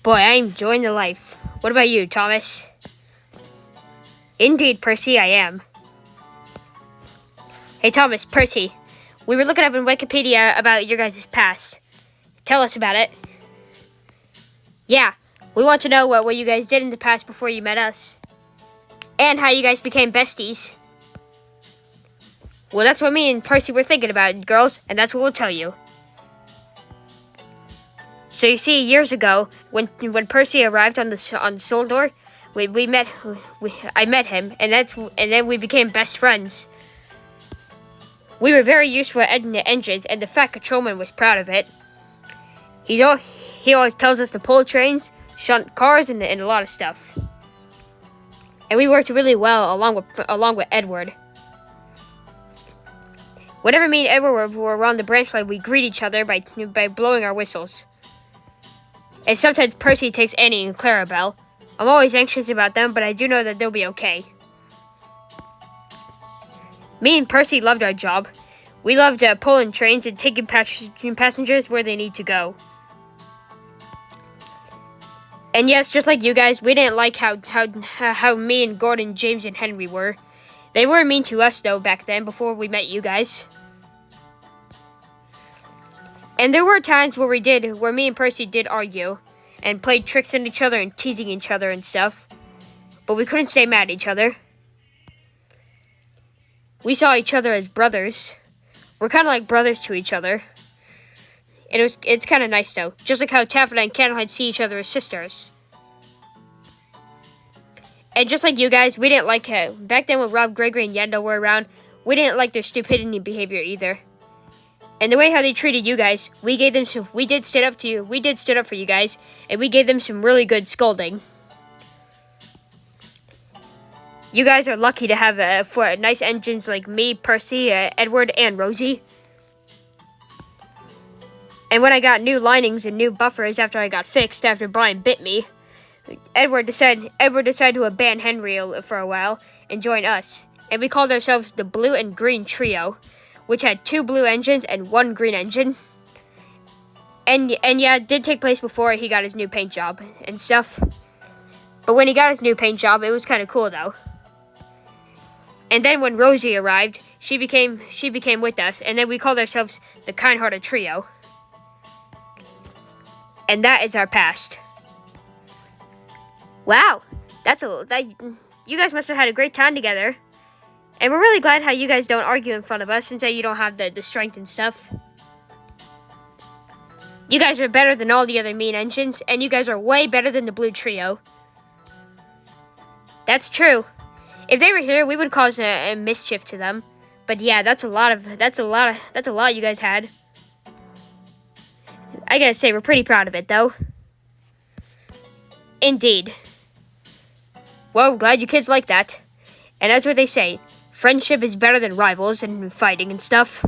Boy, I'm enjoying the life. What about you, Thomas? Indeed, Percy, I am. Hey, Thomas, Percy. We were looking up in Wikipedia about your guys' past. Tell us about it. Yeah, we want to know what you guys did in the past before you met us. And how you guys became besties. Well, that's what me and Percy were thinking about, girls, and that's what we'll tell you. So you see, years ago, when Percy arrived on Soldor, I met him, and then we became best friends. We were very useful at editing the engines, and the Fat Controlman was proud of it. He always tells us to pull trains, shunt cars, and a lot of stuff. And we worked really well along with Edward. Whenever me and Edward were on the branch line, we greet each other by blowing our whistles. And sometimes Percy takes Annie and Clarabelle. I'm always anxious about them, but I do know that they'll be okay. Me and Percy loved our job. We loved pulling trains and taking passengers where they need to go. And yes, just like you guys, we didn't like how me and Gordon, James, and Henry were. They were mean to us, though, back then, before we met you guys. And there were times where me and Percy did argue, and played tricks on each other and teasing each other and stuff. But we couldn't stay mad at each other. We saw each other as brothers. We're kind of like brothers to each other. And it's kind of nice, though. Just like how Taffeta and Candlelight see each other as sisters. And just like you guys, we didn't like back then when Rob, Gregory, and Yendo were around, we didn't like their stupidity behavior either. And the way how they treated you guys, we did stand up for you guys, and we gave them some really good scolding. You guys are lucky to have for nice engines like me, Percy, Edward, and Rosie. And when I got new linings and new buffers after I got fixed after Brian bit me, Edward decided to abandon Henry for a while and join us. And we called ourselves the Blue and Green Trio, which had 2 blue engines and 1 green engine. And yeah, it did take place before he got his new paint job and stuff. But when he got his new paint job, it was kind of cool though. And then when Rosie arrived, she became with us, and then we called ourselves the Kind-Hearted Trio. And that is our past. Wow, you guys must have had a great time together. And we're really glad how you guys don't argue in front of us, since you don't have the strength and stuff. You guys are better than all the other mean engines, and you guys are way better than the Blue Trio. That's true. If they were here, we would cause a mischief to them. But yeah, that's a lot you guys had. I gotta say, we're pretty proud of it, though. Indeed. Well, glad you kids like that. And that's what they say. Friendship is better than rivals and fighting and stuff.